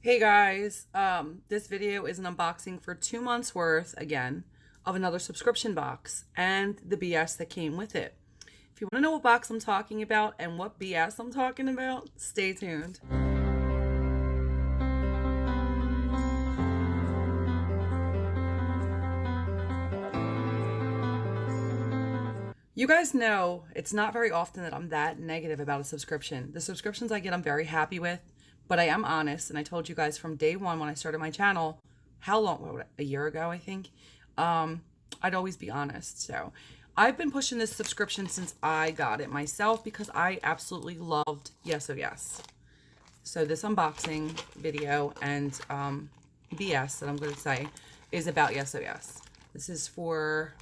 Hey guys, this video is an unboxing for 2 months worth, again, of another subscription box and the BS that came with it. If you want to know what box I'm talking about and what BS I'm talking about, stay tuned. You guys know it's not very often that I'm that negative about a subscription. The subscriptions I get, I'm very happy with, but I am honest, and I told you guys from day one when I started my channel, how long, a year ago, I think, I'd always be honest. So I've been pushing this subscription since I got it myself because I absolutely loved Yes Oh Yas. So this unboxing video and BS that I'm going to say is about Yes Oh Yas. This is for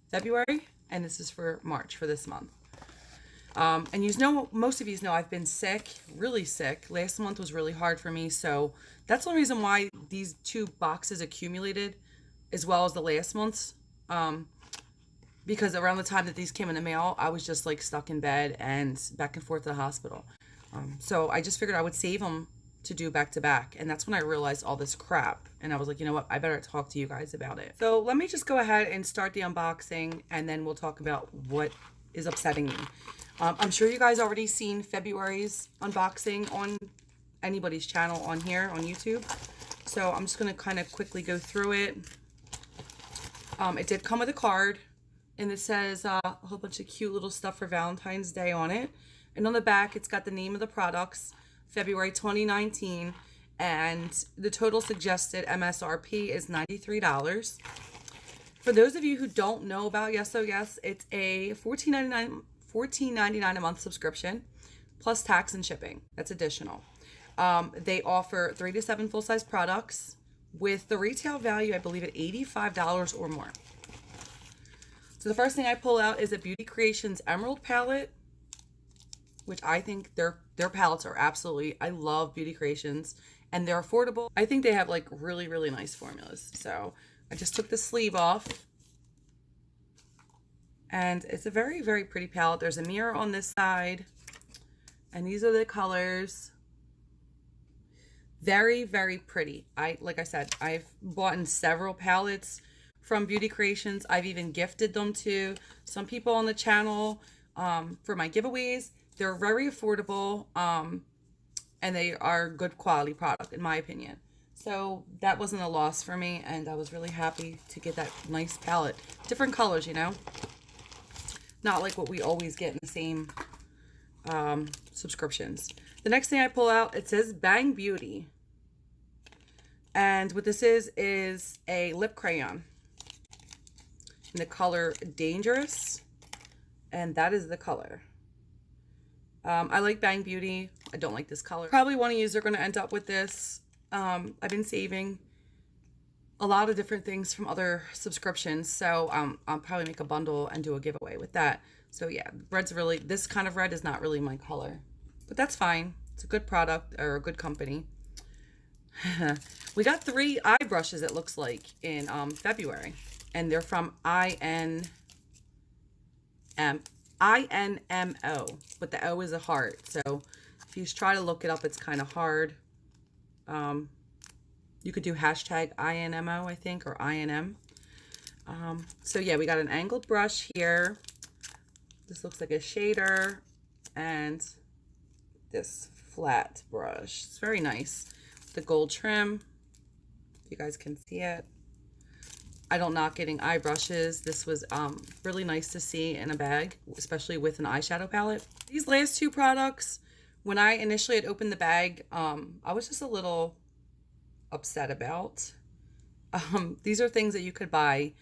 February and this is for March, for this month. And you know, most of you know I've been sick, really sick. Last month was really hard for me, so that's the reason why these two boxes accumulated, as well as the last month's. Because around the time that these came in the mail, I was just like stuck in bed and back and forth to the hospital. So I just figured I would save them to do back to back, and that's when I realized all this crap, and I was like, you know what, I better talk to you guys about it. So let me just go ahead and start the unboxing, and then we'll talk about what is upsetting me. I'm sure you guys already seen February's unboxing on anybody's channel on here on YouTube, so I'm just going to kind of quickly go through it. It did come with a card, and it says a whole bunch of cute little stuff for Valentine's Day on it, and on the back it's got the name of the products, February 2019, and the total suggested MSRP is $93. For those of you who don't know about Yes Oh Yes, it's a $14.99 a month subscription plus tax and shipping. That's additional. They offer 3 to 7 full-size products with the retail value, I believe, at $85 or more. So the first thing I pull out is a Beauty Creations Emerald palette, which I think their palettes are absolutely, I love Beauty Creations, and they're affordable. I think they have like really, really nice formulas. So I just took the sleeve off, and it's a very, very pretty palette. There's a mirror on this side, and these are the colors. Very, very pretty. Like I said, I've bought in several palettes from Beauty Creations. I've even gifted them to some people on the channel for my giveaways. They're very affordable, and they are good quality product, in my opinion. So that wasn't a loss for me, and I was really happy to get that nice palette. Different colors, you know? Not like what we always get in the same subscriptions. The next thing I pull out, it says Bang Beauty. And what this is a lip crayon in the color Dangerous, and that is the color. I like Bang Beauty. I don't like this color. Probably one of you are going to end up with this. I've been saving a lot of different things from other subscriptions, so I'll probably make a bundle and do a giveaway with that. So yeah, red's really, this kind of red is not really my color, but that's fine. It's a good product, or a good company. We got 3 eye brushes, it looks like, in February, and they're from INMO, but the O is a heart, so if you try to look it up, it's kind of hard. You could do hashtag INMO, I think, or INM. So yeah, we got an angled brush here. This looks like a shader, and this flat brush. It's very nice. The gold trim, if you guys can see it. I don't knock getting eye brushes. This was really nice to see in a bag, especially with an eyeshadow palette. These last 2 products, when I initially had opened the bag, I was just a little upset about. These are things that you could buy,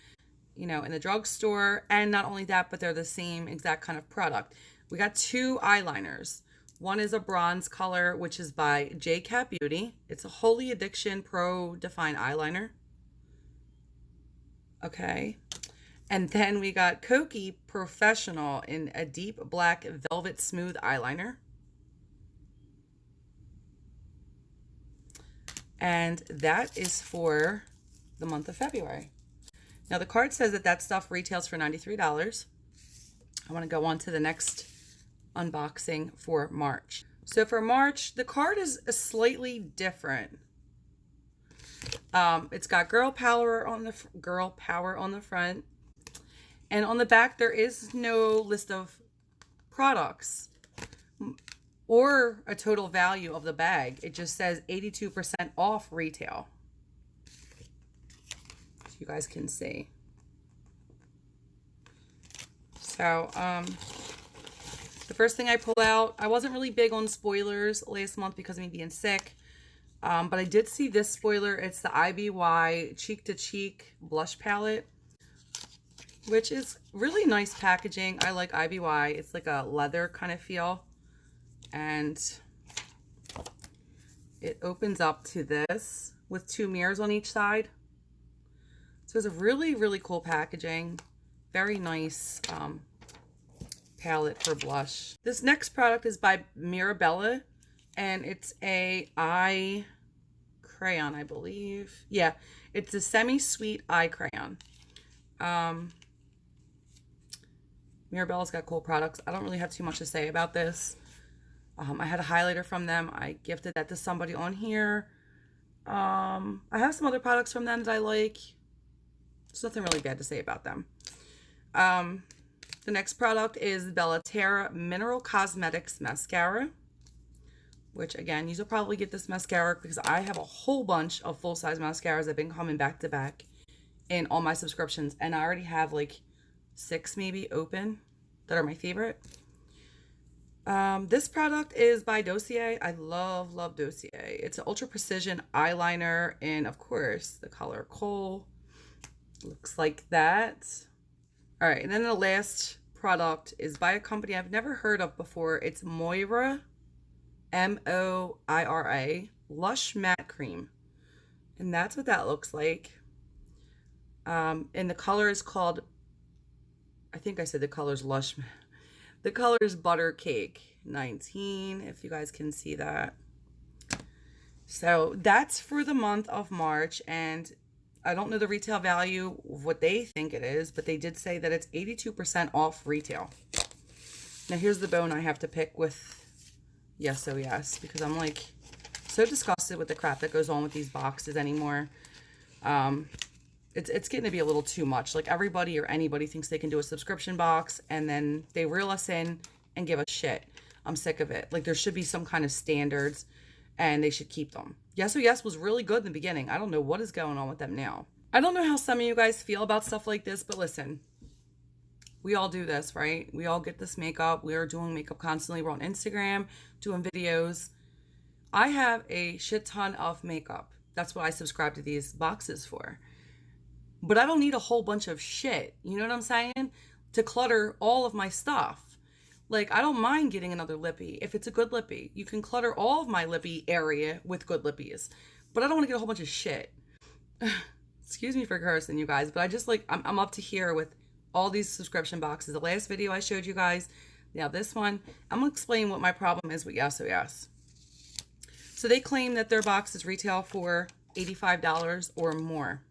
you know, in the drugstore, and not only that, but they're the same exact kind of product. We got 2 eyeliners. One is a bronze color, which is by J-Cat Beauty. It's a Holy Addiction Pro Define Eyeliner. Okay. And then we got Koki Professional in a deep black velvet smooth eyeliner. And that is for the month of February. Now the card says that stuff retails for $93. I want to go on to the next unboxing for March. So for March, the card is slightly different. It's got girl power on the front, and on the back there is no list of products or a total value of the bag. It just says 82% off retail. So you guys can see. So, the first thing I pull out, I wasn't really big on spoilers last month because of me being sick. But I did see this spoiler. It's the IBY Cheek to Cheek Blush Palette, which is really nice packaging. I like IBY. It's like a leather kind of feel. And it opens up to this with 2 mirrors on each side. So it's a really, really cool packaging. Very nice palette for blush. This next product is by Mirabella, and it's a eye crayon, I believe. Yeah, it's a semi-sweet eye crayon. Mirabella's got cool products. I don't really have too much to say about this. I had a highlighter from them. I gifted that to somebody on here. I have some other products from them that I like. There's nothing really bad to say about them. The next product is Bellaterra Mineral Cosmetics Mascara, which again, you will probably get this mascara because I have a whole bunch of full-size mascaras that have been coming back to back in all my subscriptions, and I already have like 6 maybe open that are my favorite. This product is by Dossier. I love Dossier. It's an ultra precision eyeliner in, of course, the color Coal. Looks like that. All right, and then the last product is by a company I've never heard of before. It's Moira, Moira, Lush Matte Cream. And that's what that looks like. And the color is called, I think I said the color's Lush. The color is Butter Cake 19, if you guys can see that. So that's for the month of March, and I don't know the retail value of what they think it is, but they did say that it's 82% off retail. Now here's the bone I have to pick with Yes Oh Yas, because I'm like so disgusted with the crap that goes on with these boxes anymore. It's getting to be a little too much. Like everybody or anybody thinks they can do a subscription box and then they reel us in and give us shit. I'm sick of it. Like there should be some kind of standards and they should keep them. Yes Oh Yes was really good in the beginning. I don't know what is going on with them now. I don't know how some of you guys feel about stuff like this, but listen, we all do this, right? We all get this makeup. We are doing makeup constantly. We're on Instagram doing videos. I have a shit ton of makeup. That's what I subscribe to these boxes for. But I don't need a whole bunch of shit, you know what I'm saying? To clutter all of my stuff. Like, I don't mind getting another lippy if it's a good lippy. You can clutter all of my lippy area with good lippies. But I don't want to get a whole bunch of shit. Excuse me for cursing, you guys, but I just like, I'm up to here with all these subscription boxes. The last video I showed you guys, now this one, I'm going to explain what my problem is with Yes Oh Yes. So they claim that their boxes retail for $85 or more.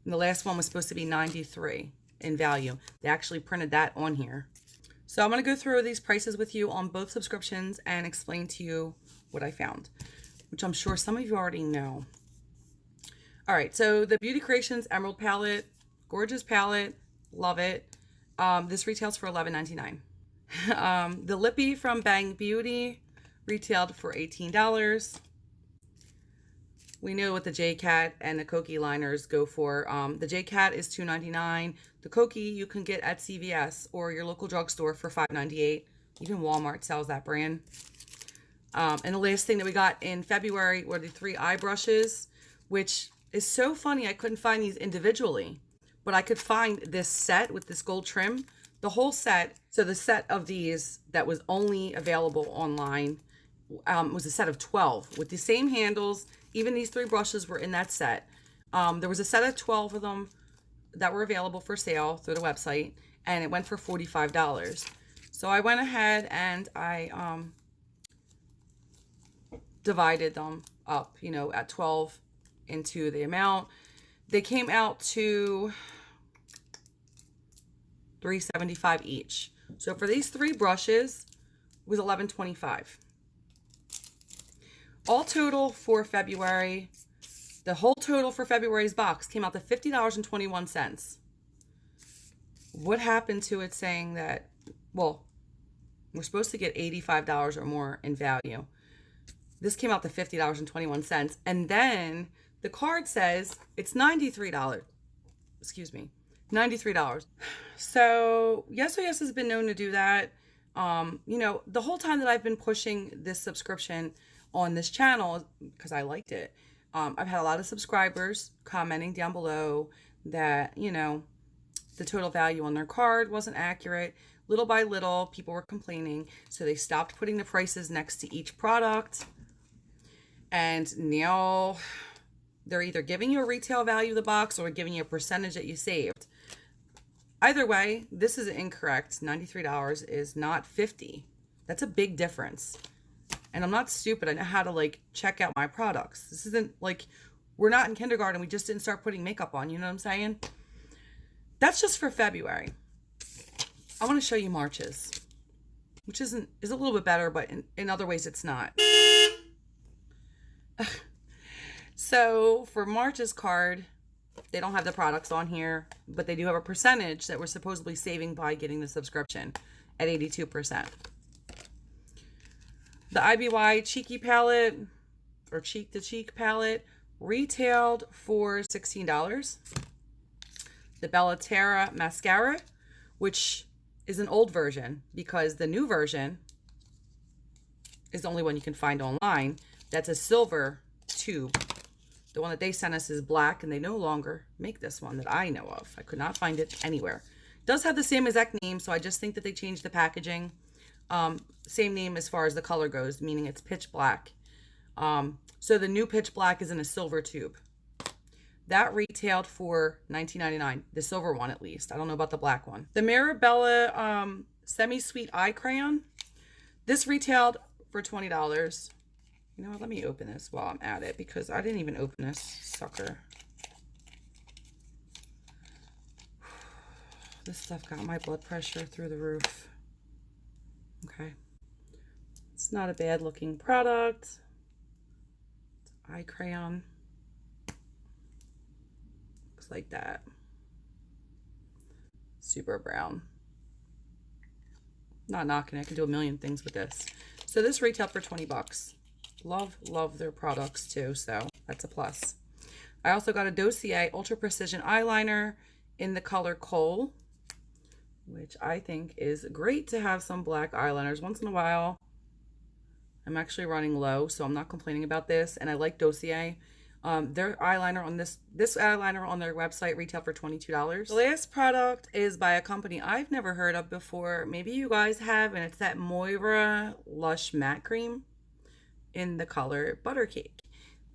And the last one was supposed to be $93 in value. They actually printed that on here. So I'm going to go through these prices with you on both subscriptions and explain to you what I found, which I'm sure some of you already know. All right, so the Beauty Creations Emerald Palette, gorgeous palette, love it. This retails for $11.99. The Lippy from Bang Beauty retailed for $18. We know what the J-Cat and the Kokie liners go for. The J-Cat is $2.99. The Kokie you can get at CVS or your local drugstore for $5.98. Even Walmart sells that brand. And the last thing that we got in February were the 3 eye brushes, which is so funny. I couldn't find these individually, but I could find this set with this gold trim. The whole set, so the set of these that was only available online was a set of 12 with the same handles. Even these 3 brushes were in that set. There was a set of 12 of them that were available for sale through the website, and it went for $45. So I went ahead and I divided them up, you know, at 12 into the amount. They came out to $3.75 each. So for these 3 brushes, it was $11.25. All total for February, the whole total for February's box came out to $50.21. What happened to it saying that, well, we're supposed to get $85 or more in value. This came out to $50.21. And then the card says it's $93. Excuse me, $93. So Yes Oh Yes has been known to do that. You know, the whole time that I've been pushing this subscription on this channel, because I liked it, I've had a lot of subscribers commenting down below that, you know, the total value on their card wasn't accurate. Little by little, people were complaining, so they stopped putting the prices next to each product. And now they're either giving you a retail value of the box or giving you a percentage that you saved. Either way, this is incorrect. $93 is not $50. That's a big difference. And I'm not stupid. I know how to like check out my products. This isn't like we're not in kindergarten. We just didn't start putting makeup on. You know what I'm saying? That's just for February. I want to show you March's, which is a little bit better, but in other ways it's not. So for March's card, they don't have the products on here, but they do have a percentage that we're supposedly saving by getting the subscription at 82%. The IBY Cheeky palette, or Cheek to Cheek palette, retailed for $16. The Bellaterra mascara, which is an old version because the new version is the only one you can find online. That's a silver tube. The one that they sent us is black, and they no longer make this one that I know of. I could not find it anywhere. It does have the same exact name, so I just think that they changed the packaging. Same name as far as the color goes, meaning it's pitch black. So the new pitch black is in a silver tube. That retailed for $19.99. The silver one, at least. I don't know about the black one. The Mirabella Semi-Sweet Eye Crayon. This retailed for $20. You know what? Let me open this while I'm at it, because I didn't even open this sucker. This stuff got my blood pressure through the roof. Okay. It's not a bad looking product. It's an eye crayon. Looks like that. Super brown. Not knocking it. I can do a million things with this. So this retailed for 20 bucks. Love their products too, so that's a plus. I also got a Dossier Ultra Precision Eyeliner in the color Coal, which I think is great to have some black eyeliners once in a while. I'm actually running low, so I'm not complaining about this, and I like Dossier. Their eyeliner on this eyeliner on their website retailed for $22. The last product is by a company I've never heard of before. Maybe you guys have, and it's that Moira Lush Matte Cream in the color Butter Cake.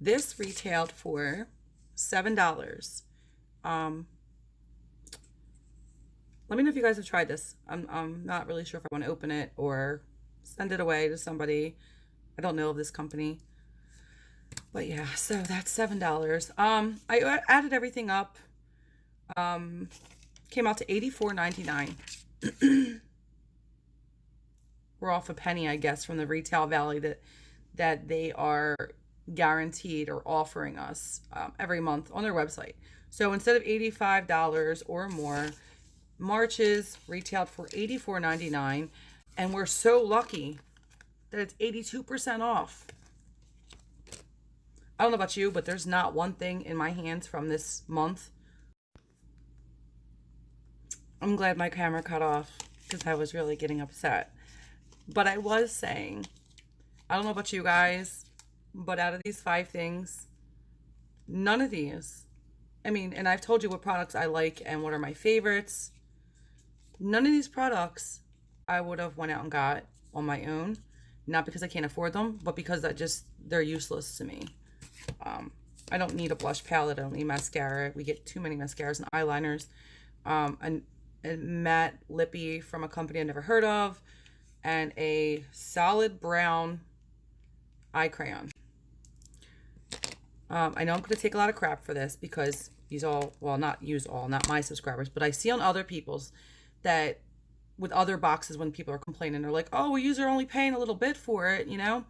This retailed for $7. Let me know if you guys have tried this. I'm not really sure if I want to open it or send it away to somebody. I don't know of this company. But yeah, so that's $7. I added everything up. Came out to $84.99. We're off a penny, I guess, from the retail value that they are guaranteed or offering us every month on their website. So instead of $85 or more, March's retailed for $84.99, and we're so lucky that it's 82% off. I don't know about you, but there's not one thing in my hands from this month. I'm glad my camera cut off because I was really getting upset. But I was saying, I don't know about you guys, but out of these 5 things, none of these, I mean, and I've told you what products I like and what are my favorites. None of these products I would have went out and got on my own. Not because I can't afford them, but because they're useless to me. I don't need a blush palette. I don't need mascara. We get too many mascaras and eyeliners. A matte lippy from a company I never heard of. And a solid brown eye crayon. I know I'm going to take a lot of crap for this because not my subscribers, but I see on other people's that with other boxes when people are complaining, they're like, oh, well, you're only paying a little bit for it, you know?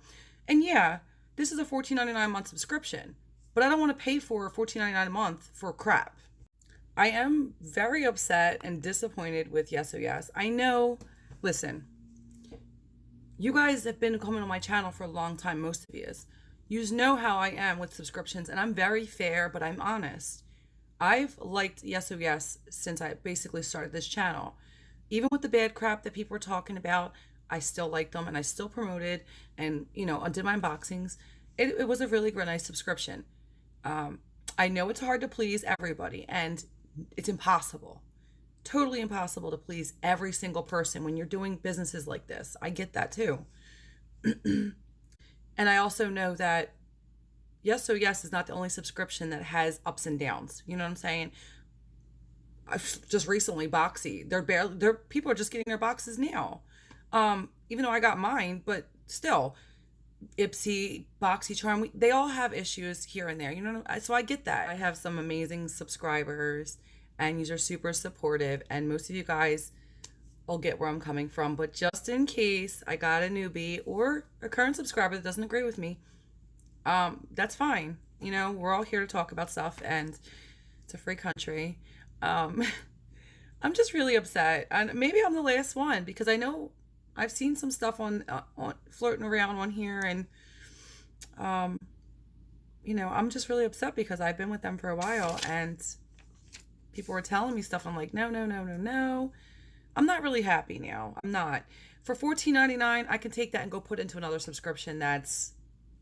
And yeah, this is a $14.99 a month subscription, but I don't want to pay for $14.99 a month for crap. I am very upset and disappointed with Yes Oh Yas. I know, listen, you guys have been coming on my channel for a long time, most of you. You know how I am with subscriptions, and I'm very fair, but I'm honest. I've liked Yes Oh Yes since I basically started this channel. Even with the bad crap that people were talking about, I still liked them and I still promoted and, you know, I did my unboxings. It was a really nice subscription. I know it's hard to please everybody and it's impossible. Totally impossible to please every single person when you're doing businesses like this. I get that too. And I also know that Yes Oh Yes is not the only subscription that has ups and downs. You know what I'm saying? I've just recently Boxy. People are just getting their boxes now. Even though I got mine, but still, Ipsy, BoxyCharm, they all have issues here and there. You know, so I get that. I have some amazing subscribers, and you're super supportive, and most of you guys will get where I'm coming from. But just in case I got a newbie or a current subscriber that doesn't agree with me, that's fine. You know, we're all here to talk about stuff, and it's a free country. I'm just really upset, and maybe I'm the last one because I know I've seen some stuff on floating around on here, and you know, I'm just really upset because I've been with them for a while, and people were telling me stuff. I'm like, no, no, no, no, no. I'm not really happy now. I'm not. For $14.99, I can take that and go put into another subscription that's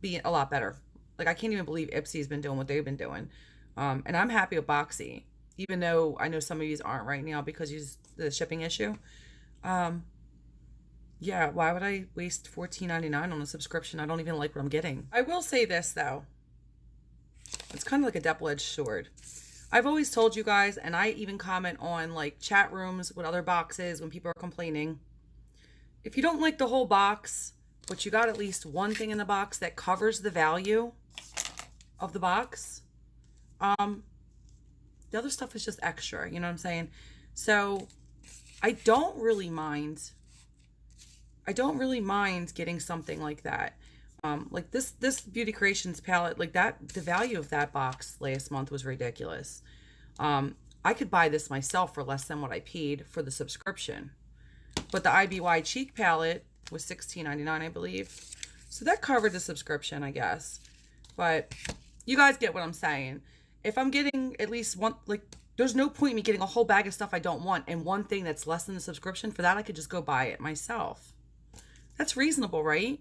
being a lot better. Like, I can't even believe Ipsy's been doing what they've been doing, and I'm happy with Boxy, even though I know some of these aren't right now because of the shipping issue. Yeah, why would I waste $14.99 on a subscription? I don't even like what I'm getting. I will say this, though. It's kind of like a double-edged sword. I've always told you guys, and I even comment on, like, chat rooms with other boxes when people are complaining. If you don't like the whole box, but you got at least one thing in the box that covers the value of the box, the other stuff is just extra, you know what I'm saying? So I don't really mind getting something like that. Like this Beauty Creations palette, like that, the value of that box last month was ridiculous. I could buy this myself for less than what I paid for the subscription. But the IBY Cheek palette was $16.99, I believe. So that covered the subscription, I guess. But you guys get what I'm saying. If I'm getting at least one, like, there's no point in me getting a whole bag of stuff I don't want and one thing that's less than the subscription. For that, I could just go buy it myself. That's reasonable, right?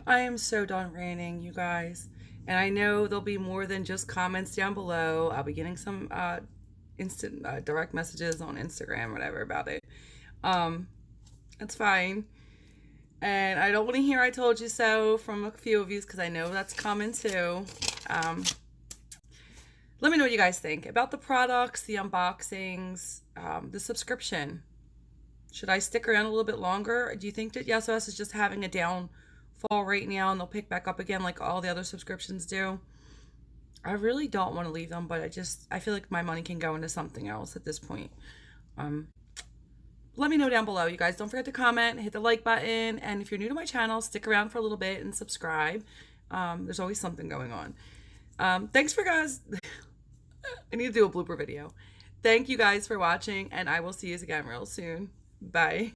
I am so done ranting, you guys. And I know there'll be more than just comments down below. I'll be getting some instant direct messages on Instagram, whatever, about it. That's fine. And I don't want to hear I told you so from a few of you because I know that's common too. Let me know what you guys think about the products, the unboxings, the subscription. Should I stick around a little bit longer? Do you think that Yes Oh Yas is just having a downfall right now and they'll pick back up again like all the other subscriptions do? I really don't want to leave them, but I feel like my money can go into something else at this point. Let me know down below, you guys. Don't forget to comment, hit the like button, and if you're new to my channel, stick around for a little bit and subscribe. There's always something going on. Thanks for guys. I need to do a blooper video. Thank you guys for watching, and I will see you again real soon. Bye.